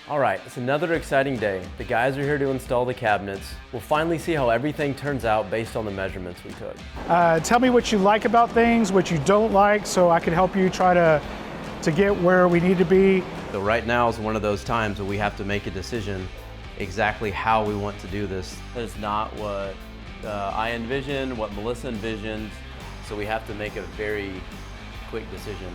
All right, it's another exciting day. The guys are here to install the cabinets. We'll finally see how everything turns out based on the measurements we took. Tell me what you like about things, what you don't like, so I can help you try to get where we need to be. So right now is one of those times where we have to make a decision exactly how we want to do this. That's not what I envisioned, what Melissa envisioned, so we have to make a very quick decision.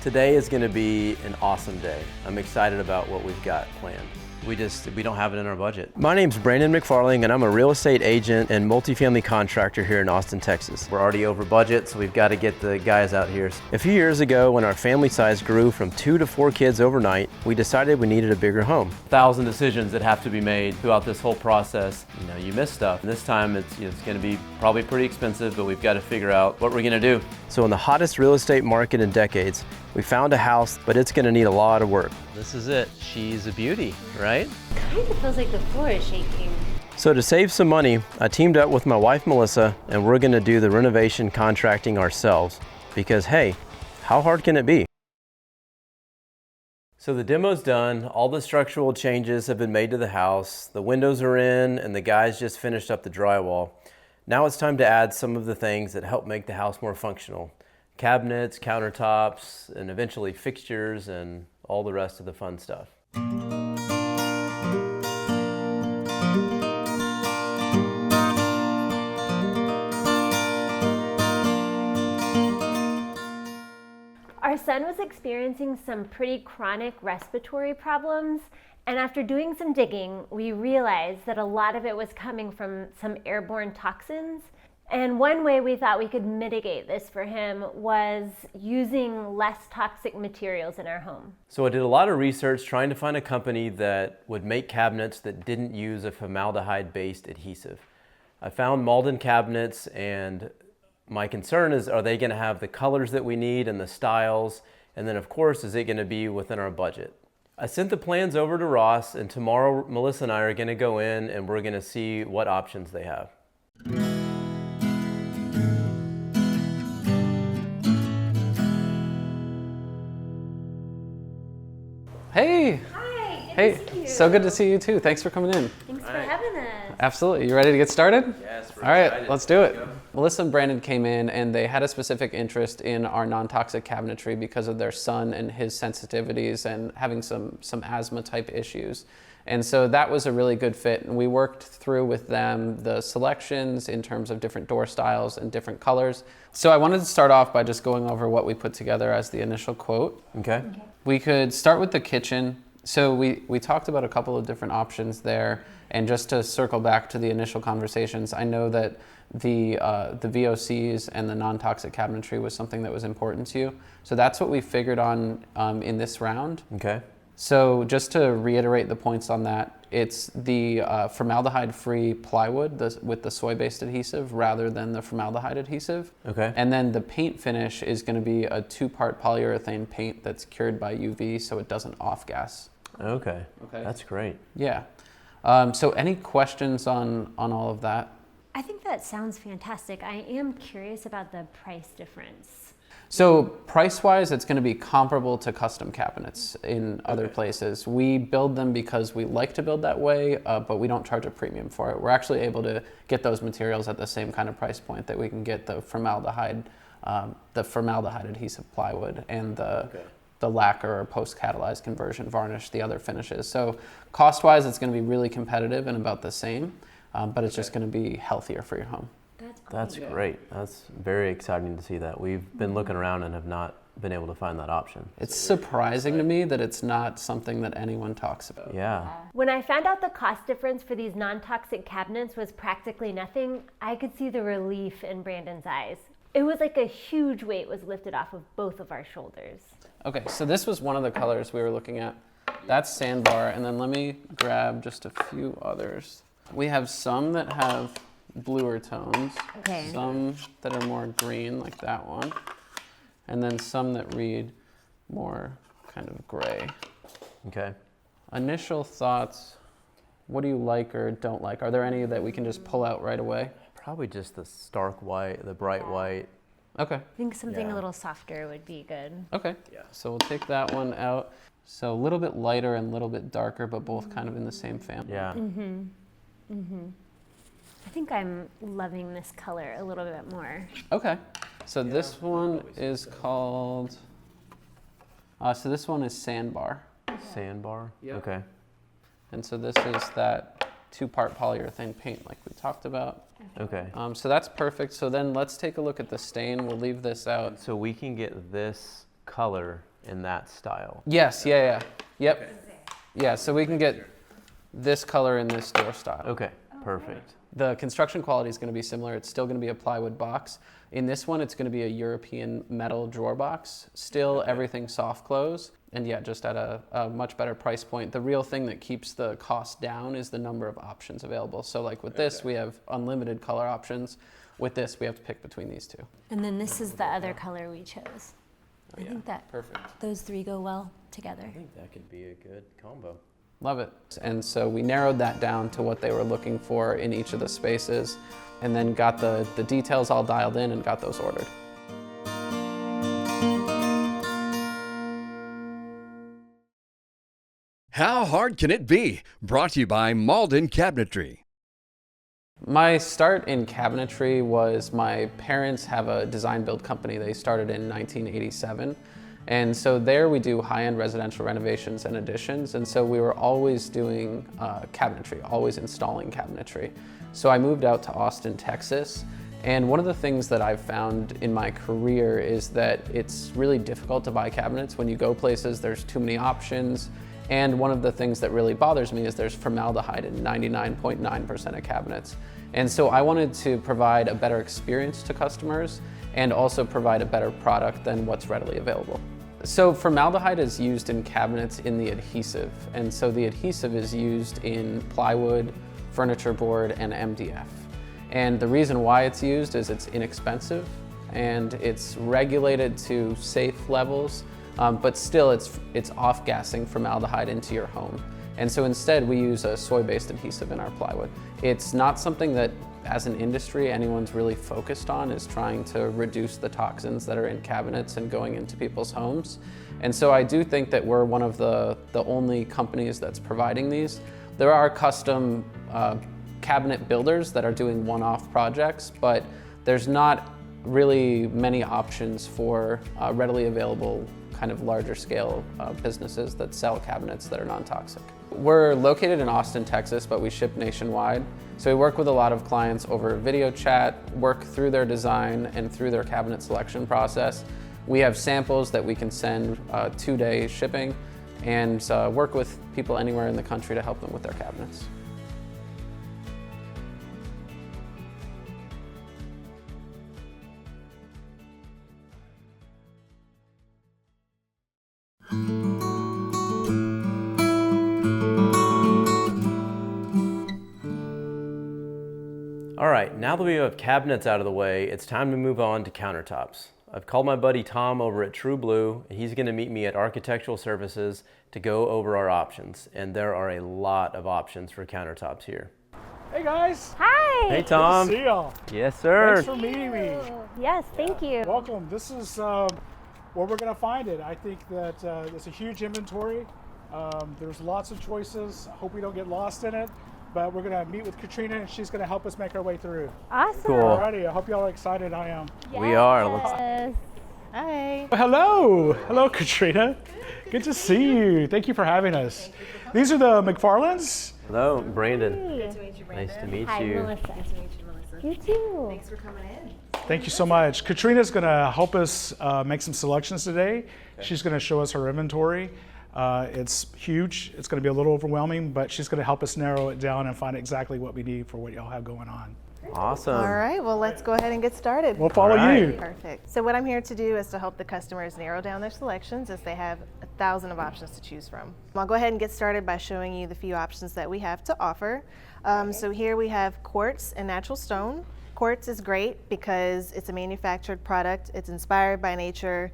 Today is going to be an awesome day. I'm excited about what we've got planned. We don't have it in our budget. My name's Brandon McFarling, and I'm a real estate agent and multifamily contractor here in Austin, Texas. We're already over budget, so we've got to get the guys out here. A few years ago, when our family size grew from 2 to 4 kids overnight, we decided we needed a bigger home. 1,000 decisions that have to be made throughout this whole process. You miss stuff. And this time it's going to be probably pretty expensive, but we've got to figure out what we're going to do. So in the hottest real estate market in decades, we found a house, but it's going to need a lot of work. This is it. She's a beauty, right? Kind of feels like the floor is shaking. So to save some money, I teamed up with my wife, Melissa, and we're going to do the renovation contracting ourselves. Because hey, how hard can it be? So the demo's done. All the structural changes have been made to the house. The windows are in, and the guys just finished up the drywall. Now it's time to add some of the things that help make the house more functional. Cabinets, countertops, and eventually fixtures and all the rest of the fun stuff. Our son was experiencing some pretty chronic respiratory problems, and after doing some digging, we realized that a lot of it was coming from some airborne toxins. And one way we thought we could mitigate this for him was using less toxic materials in our home. So I did a lot of research trying to find a company that would make cabinets that didn't use a formaldehyde-based adhesive. I found Malden Cabinets, and my concern is, are they going to have the colors that we need and the styles? And then of course, is it going to be within our budget? I sent the plans over to Ross, and tomorrow Melissa and I are going to go in and we're going to see what options they have. Hey! Hi, Hey, to see you. so good to see you too. Thanks for coming in. Thanks for having us. Absolutely. You ready to get started? Yes, we're All right, excited. let's do it. Melissa and Brandon came in and they had a specific interest in our non-toxic cabinetry because of their son and his sensitivities and having some asthma type issues. And so that was a really good fit. And we worked through with them the selections in terms of different door styles and different colors. So I wanted to start off by just going over what we put together as the initial quote. Okay. We could start with the kitchen. So we talked about a couple of different options there. And just to circle back to the initial conversations, I know that the VOCs and the non-toxic cabinetry was something that was important to you. So that's what we figured on in this round. Okay. So just to reiterate the points on that, it's the formaldehyde-free plywood with the soy-based adhesive rather than the formaldehyde adhesive. Okay. And then the paint finish is going to be a 2-part polyurethane paint that's cured by UV so it doesn't off-gas. Okay. Okay. That's great. Yeah. So any questions on all of that? I think that sounds fantastic. I am curious about the price difference. So price-wise, it's going to be comparable to custom cabinets in other places. We build them because we like to build that way, but we don't charge a premium for it. We're actually able to get those materials at the same kind of price point that we can get the formaldehyde adhesive plywood and the lacquer or post-catalyzed conversion varnish, the other finishes. So cost-wise, it's going to be really competitive and about the same, but it's just going to be healthier for your home. That's great. That's very exciting to see that. We've been looking around and have not been able to find that option. It's surprising to me that it's not something that anyone talks about. Yeah. When I found out the cost difference for these non-toxic cabinets was practically nothing, I could see the relief in Brandon's eyes. It was like a huge weight was lifted off of both of our shoulders. Okay, so this was one of the colors we were looking at. That's sandbar, and then let me grab just a few others. We have some that have bluer tones, Okay. some that are more green, like that one, and then some that read more kind of gray. Okay. Initial thoughts, what do you like or don't like? Are there any that we can just pull out right away? Probably just the stark white, the bright white. Okay. I think something Yeah. a little softer would be good. Okay. Yeah. So we'll take that one out. So a little bit lighter and a little bit darker, but both kind of in the same family. Yeah. I think I'm loving this color a little bit more. Okay. So this one is called, so this one is Sandbar. Sandbar? Yep. Okay. And so this is that 2-part polyurethane paint like we talked about. Okay. So that's perfect. So then let's take a look at the stain. We'll leave this out. So we can get this color in that style. Yes, yeah. Yep. Yeah, so we can get this color in this door style. Okay, perfect. The construction quality is going to be similar. It's still going to be a plywood box. In this one, it's going to be a European metal drawer box. Still everything soft close. And yeah, just at a much better price point. The real thing that keeps the cost down is the number of options available. So like with this, we have unlimited color options. With this, we have to pick between these two. And then this is the other color we chose. I think that Perfect. those three go well together. I think that could be a good combo. Love it. And so we narrowed that down to what they were looking for in each of the spaces, and then got the details all dialed in and got those ordered. How Hard Can It Be? Brought to you by Malden Cabinetry. My start in cabinetry was my parents have a design build company. They started in 1987. And so there we do high-end residential renovations and additions. And so we were always doing cabinetry, always installing cabinetry. So I moved out to Austin, Texas. And one of the things that I've found in my career is that it's really difficult to buy cabinets. When you go places, there's too many options. And one of the things that really bothers me is there's formaldehyde in 99.9% of cabinets. And so I wanted to provide a better experience to customers and also provide a better product than what's readily available. So formaldehyde is used in cabinets in the adhesive. And so the adhesive is used in plywood, furniture board, and MDF. And the reason why it's used is it's inexpensive and it's regulated to safe levels. But still it's off-gassing formaldehyde into your home. And so instead we use a soy-based adhesive in our plywood. It's not something that as an industry anyone's really focused on, is trying to reduce the toxins that are in cabinets and going into people's homes. And so I do think that we're one of the only companies that's providing these. There are custom cabinet builders that are doing one-off projects, but there's not really many options for readily available kind of larger scale businesses that sell cabinets that are non-toxic. We're located in Austin, Texas, but we ship nationwide. So we work with a lot of clients over video chat, work through their design and through their cabinet selection process. We have samples that we can send 2-day shipping and work with people anywhere in the country to help them with their cabinets. All right, now that we have cabinets out of the way, it's time to move on to countertops. I've called my buddy Tom over at True Blue, and he's gonna meet me at Architectural Services to go over our options. And there are a lot of options for countertops here. Hey guys. Hi. Hey Tom. Good to see y'all. Yes, sir. Thanks for meeting me. Yes, thank you. Welcome. This is where we're going to find it. I think that it's a huge inventory. There's lots of choices. I hope we don't get lost in it. But we're going to meet with Katrina, and she's going to help us make our way through. Awesome. Cool. Alrighty. I hope y'all are excited. I am. We are. Yes. Hi. Hello. Hello, Katrina. Good to see you. Thank you for having us. These are the McFarlands. Hello, Brandon. Nice to meet you, Brandon. Nice to meet Hi, you. Melissa. Nice to meet you, Melissa. You too. Thanks for coming in. Thank you so much. Katrina's going to help us make some selections today. She's going to show us her inventory. It's huge. It's going to be a little overwhelming, but she's going to help us narrow it down and find exactly what we need for what y'all have going on. Awesome. All right, well, let's go ahead and get started. We'll follow All right. you. Perfect. So what I'm here to do is to help the customers narrow down their selections, as they have 1,000 of options to choose from. I'll go ahead and get started by showing you the few options that we have to offer. So here we have quartz and natural stone. Quartz is great because it's a manufactured product. It's inspired by nature.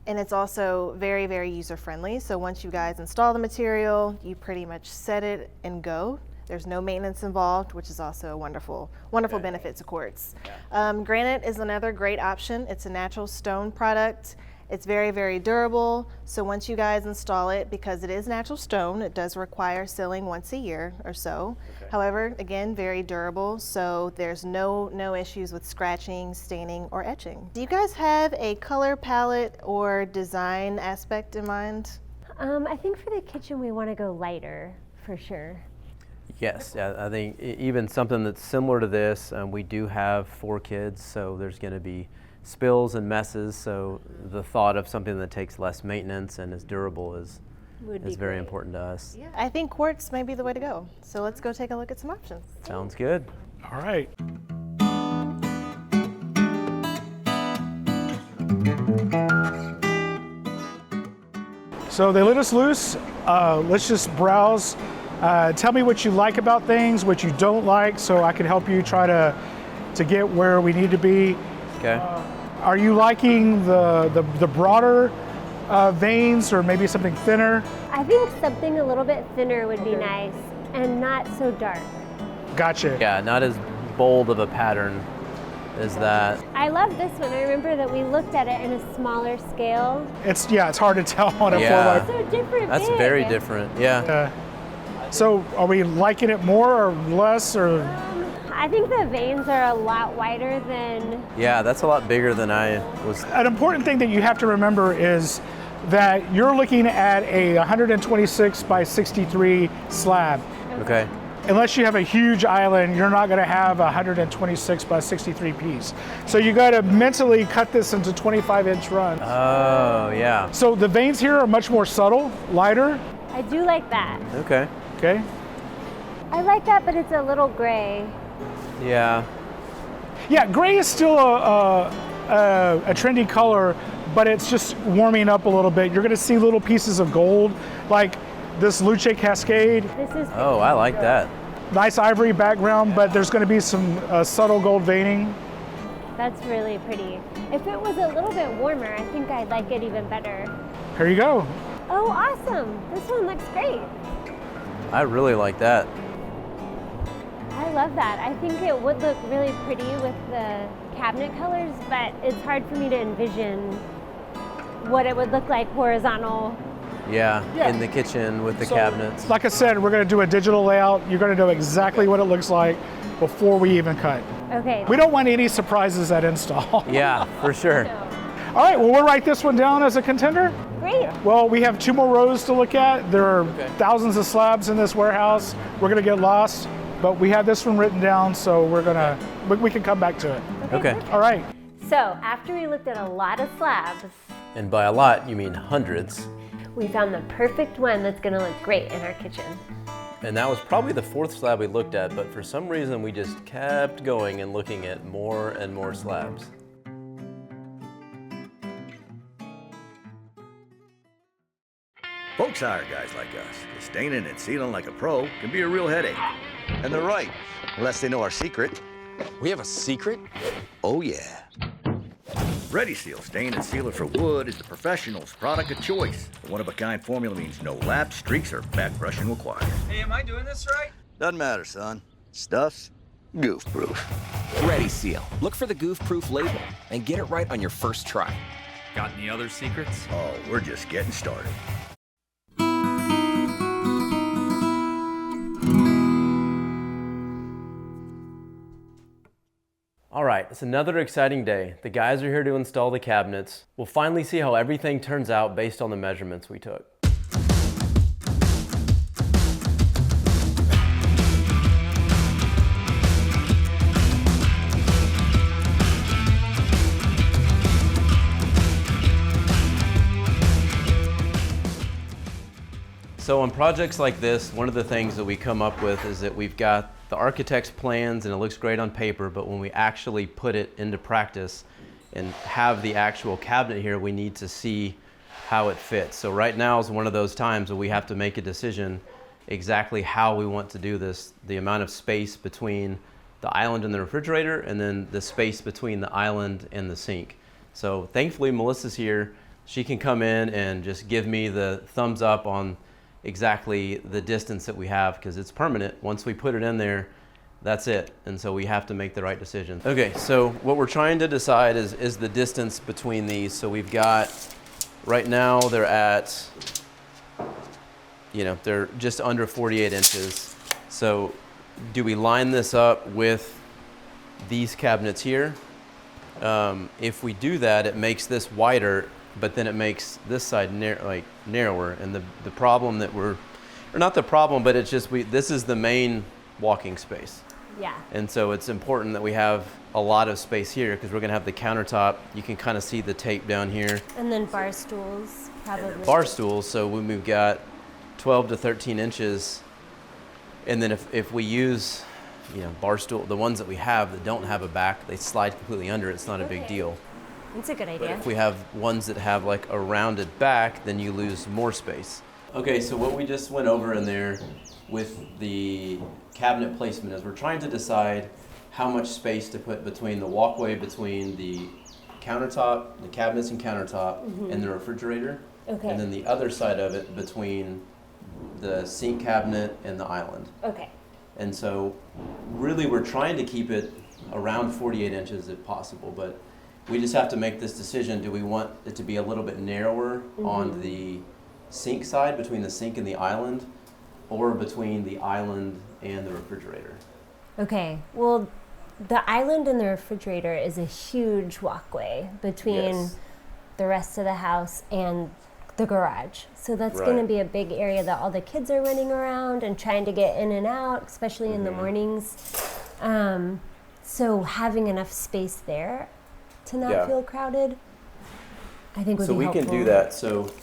And it's also very, very user-friendly. So once you guys install the material, you pretty much set it and go. There's no maintenance involved, which is also a wonderful benefit to Quartz. Granite is another great option. It's a natural stone product. It's very, very durable. So once you guys install it, because it is natural stone, it does require sealing once a year or so. However, again, very durable. So there's no issues with scratching, staining, or etching. Do you guys have a color palette or design aspect in mind? I think for the kitchen we want to go lighter for sure. Yes, I think even something that's similar to this, we do have 4 kids, so there's going to be spills and messes, so the thought of something that takes less maintenance and is durable is very important to us. Yeah, I think Quartz may be the way to go. So let's go take a look at some options. Sounds good. All right. So they let us loose. Let's just browse. Tell me what you like about things, what you don't like, so I can help you try to get where we need to be. Okay. Are you liking the broader veins, or maybe something thinner? I think something a little bit thinner would be nice and not so dark. Gotcha. Yeah, not as bold of a pattern as that. I love this one. I remember that we looked at it in a smaller scale. It's hard to tell on a Yeah. 4x4. So different. That's big. very different. Yeah. So are we liking it more or less, or? I think the veins are a lot wider than. Yeah, that's a lot bigger than I was. An important thing that you have to remember is that you're looking at a 126 by 63 slab. Okay. Unless you have a huge island, you're not going to have a 126 by 63 piece. So you got to mentally cut this into 25-inch runs. Oh, yeah. So the veins here are much more subtle, lighter. I do like that. Okay. Okay. I like that, but it's a little gray. Yeah. Yeah, gray is still a trendy color, but it's just warming up a little bit. You're going to see little pieces of gold, like this Luce Cascade. This is. Oh, I like that. Nice ivory background, but there's going to be some subtle gold veining. That's really pretty. If it was a little bit warmer, I think I'd like it even better. Here you go. Oh, awesome. This one looks great. I really like that. I love that. I think it would look really pretty with the cabinet colors, but it's hard for me to envision what it would look like horizontal. Yeah, in the kitchen with the cabinets. Like I said, we're going to do a digital layout. You're going to know exactly what it looks like before we even cut. Okay. We don't want any surprises at install. Yeah, for sure. All right, well, we'll write this one down as a contender. Great. Well, we have 2 more rows to look at. There are thousands of slabs in this warehouse. We're going to get lost, but we have this one written down, so we can come back to it. Okay. All right. So after we looked at a lot of slabs, And by a lot, you mean hundreds. we found the perfect one that's going to look great in our kitchen. And that was probably the 4th slab we looked at, but for some reason we just kept going and looking at more and more slabs. Folks hire guys like us. Staining and sealing like a pro can be a real headache. And they're right, unless they know our secret. We have a secret? Oh, yeah. Ready Seal Stain and Sealer for wood is the professional's product of choice. The one-of-a-kind formula means no laps, streaks, or back brushing required. Hey, am I doing this right? Doesn't matter, son. Stuff's goof-proof. Ready Seal. Look for the goof-proof label and get it right on your first try. Got any other secrets? Oh, we're just getting started. All right, it's another exciting day. The guys are here to install the cabinets. We'll finally see how everything turns out based on the measurements we took. So on projects like this, one of the things that we come up with is that we've got the architect's plans and it looks great on paper, but when we actually put it into practice and have the actual cabinet here, we need to see how it fits. So right now is one of those times where we have to make a decision exactly how we want to do this, the amount of space between the island and the refrigerator, and then the space between the island and the sink. So thankfully Melissa's here. She can come in and just give me the thumbs up on exactly the distance that we have, because it's permanent. Once we put it in there, that's it. And so we have to make the right decision. Okay, so what we're trying to decide is the distance between these. So we've got, right now they're at, they're just under 48 inches. So do we line this up with these cabinets here? If we do that, it makes this wider, but then it makes this side narrower. And the problem that or not the problem, but it's just this is the main walking space. Yeah. And so it's important that we have a lot of space here, because we're going to have the countertop. You can kind of see the tape down here. And then bar stools, probably. Bar stools, so when we've got 12 to 13 inches, and then if we use, bar stool, the ones that we have that don't have a back, they slide completely under. It's not a big deal. That's a good idea. But if we have ones that have like a rounded back, then you lose more space. Okay, so what we just went over in there with the cabinet placement is we're trying to decide how much space to put between the walkway between the countertop, the cabinets and countertop, and the refrigerator. Okay. And then the other side of it between the sink cabinet and the island. Okay. And so really we're trying to keep it around 48 inches if possible, but we just have to make this decision. Do we want it to be a little bit narrower on the sink side, between the sink and the island, or between the island and the refrigerator? Okay, well, the island and the refrigerator is a huge walkway between the rest of the house and the garage. So that's going to be a big area that all the kids are running around and trying to get in and out, especially in the mornings. So having enough space there to not feel crowded, I think would be helpful. So we can do that. So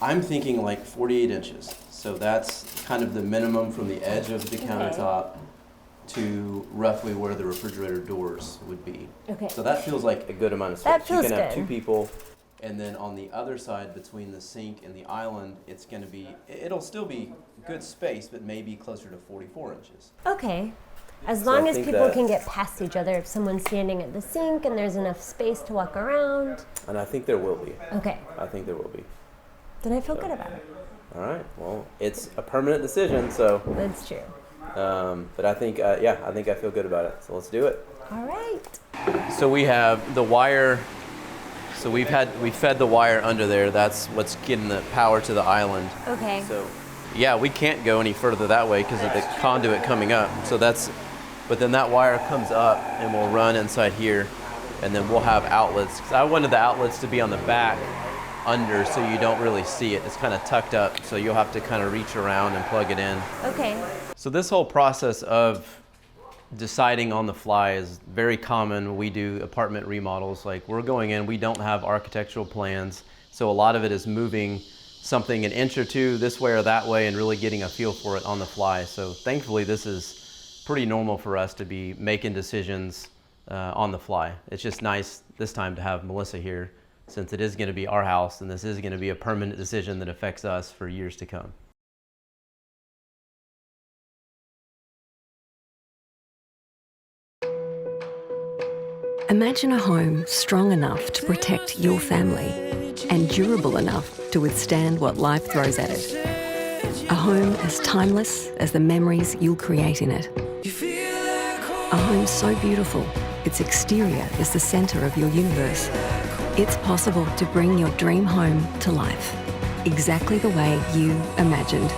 I'm thinking like 48 inches. So that's kind of the minimum from the edge of the countertop to roughly where the refrigerator doors would be. Okay. So that feels like a good amount of space. That feels you can have good. 2 people, and then on the other side between the sink and the island, it's going to be, it'll still be good space, but maybe closer to 44 inches. Okay. As So I long as think people that- can get past each other, if someone's standing at the sink and there's enough space to walk around. And I think there will be. Okay. I think there will be. Then I feel good about it. All right. Well, it's a permanent decision, so. That's true. But I think, I think I feel good about it. So let's do it. All right. So we have the wire. So we fed the wire under there. That's what's getting the power to the island. Okay. So, yeah, we can't go any further that way because of the conduit coming up. So but then that wire comes up and will run inside here, and then we'll have outlets. 'Cause I wanted the outlets to be on the back under, so you don't really see it. It's kind of tucked up, so you'll have to kind of reach around and plug it in. Okay. So this whole process of deciding on the fly is very common when we do apartment remodels. Like, we're going in, we don't have architectural plans, so a lot of it is moving something an inch or two this way or that way and really getting a feel for it on the fly. So thankfully this is pretty normal for us to be making decisions on the fly. It's just nice this time to have Melissa here, since it is going to be our house and this is going to be a permanent decision that affects us for years to come. Imagine a home strong enough to protect your family and durable enough to withstand what life throws at it. A home as timeless as the memories you'll create in it. A home so beautiful, its exterior is the centre of your universe. It's possible to bring your dream home to life, exactly the way you imagined,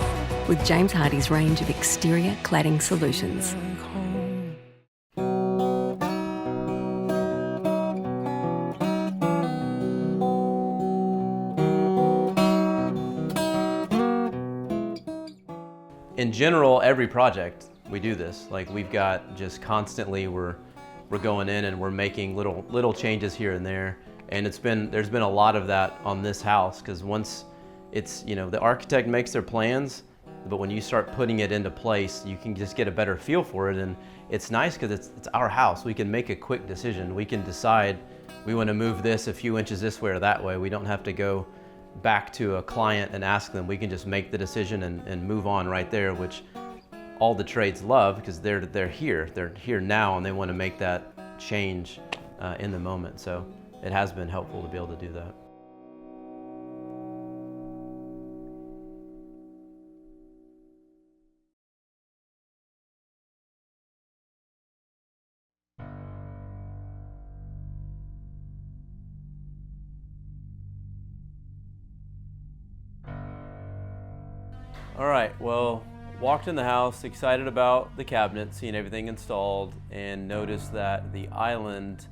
with James Hardie's range of exterior cladding solutions. In general, every project we do this. Like, we've got just constantly we're going in and we're making little changes here and there, and there's been a lot of that on this house, because once it's, the architect makes their plans, but when you start putting it into place, you can just get a better feel for it. And it's nice because it's our house. We can make a quick decision. We can decide we want to move this a few inches this way or that way. We don't have to go back to a client and ask them. We can just make the decision and move on right there, which all the trades love, because they're here now, and they want to make that change in the moment. So it has been helpful to be able to do that. All right, well, walked in the house, excited about the cabinet, seeing everything installed, and noticed that the island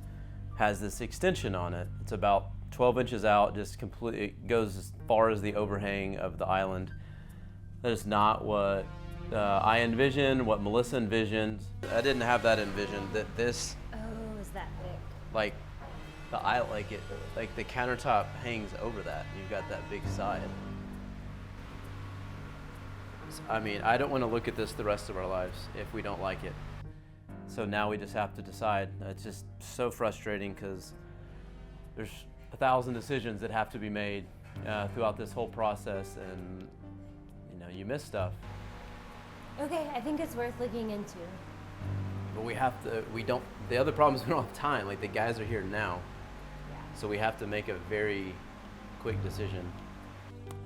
has this extension on it. It's about 12 inches out, just completely, it goes as far as the overhang of the island. That is not what I envisioned, what Melissa envisioned. I didn't have that envisioned, that this, Oh, is that big? like the countertop hangs over that. You've got that big side. I mean, I don't want to look at this the rest of our lives if we don't like it. So now we just have to decide. It's just so frustrating because there's 1,000 decisions that have to be made throughout this whole process, and you miss stuff. Okay, I think it's worth looking into. But the other problem is we don't have time. Like, the guys are here now. Yeah. So we have to make a very quick decision.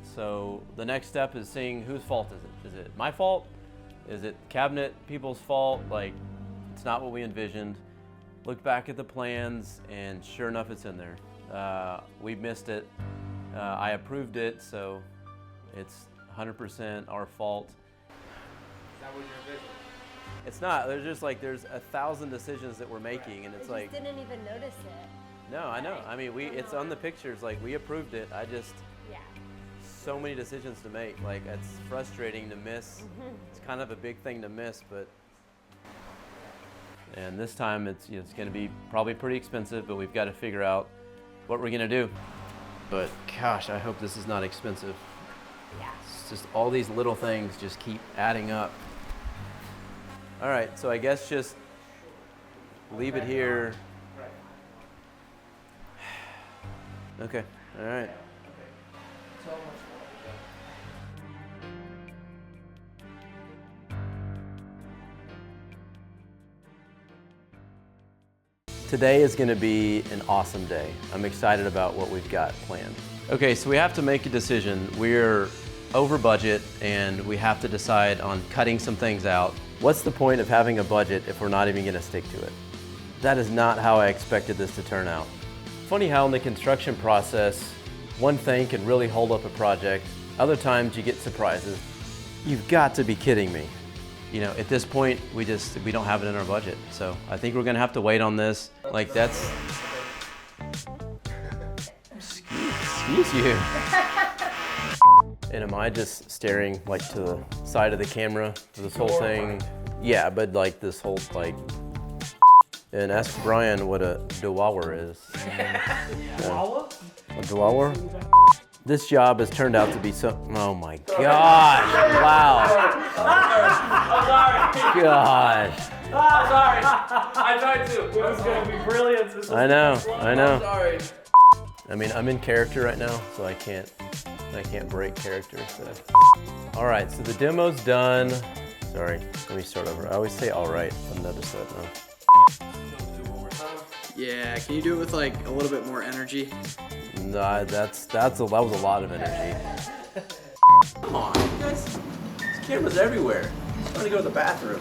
So the next step is seeing whose fault is it? Is it my fault? Is it cabinet people's fault? Like, it's not what we envisioned. Look back at the plans, and sure enough, it's in there. We missed it. I approved it, so it's 100% our fault. Is that what your vision? It's not. There's 1,000 decisions that we're making, and it's I like. just didn't even notice it. No, I know. I mean, it's on the pictures. Like, we approved it. Yeah. So many decisions to make. Like, it's frustrating to miss. It's kind of a big thing to miss, but. And this time it's going to be probably pretty expensive, but we've got to figure out what we're going to do. But gosh, I hope this is not expensive. Yeah. It's just all these little things just keep adding up. All right, so I guess just leave it here. Okay, all right. Today is going to be an awesome day. I'm excited about what we've got planned. Okay, so we have to make a decision. We're over budget and we have to decide on cutting some things out. What's the point of having a budget if we're not even going to stick to it? That is not how I expected this to turn out. Funny how in the construction process, one thing can really hold up a project. Other times you get surprises. You've got to be kidding me. At this point, we don't have it in our budget. So I think we're gonna have to wait on this. Like, that's, excuse you. And am I just staring like to the side of the camera for this whole thing? Yeah, but like this whole and ask Brian what a dewar is. A dewar? This job has turned out to be oh my gosh, wow. I'm sorry. Gosh. I'm sorry. I tried to. This is going to be brilliant. I know. I'm sorry. I mean, I'm in character right now, so I can't break character. So. All right, so the demo's done. Sorry, let me start over. I always say all right. I've noticed that now. Yeah, can you do it with like a little bit more energy? Nah, that was a lot of energy. Come on, guys. There's cameras everywhere. I'm trying to go to the bathroom.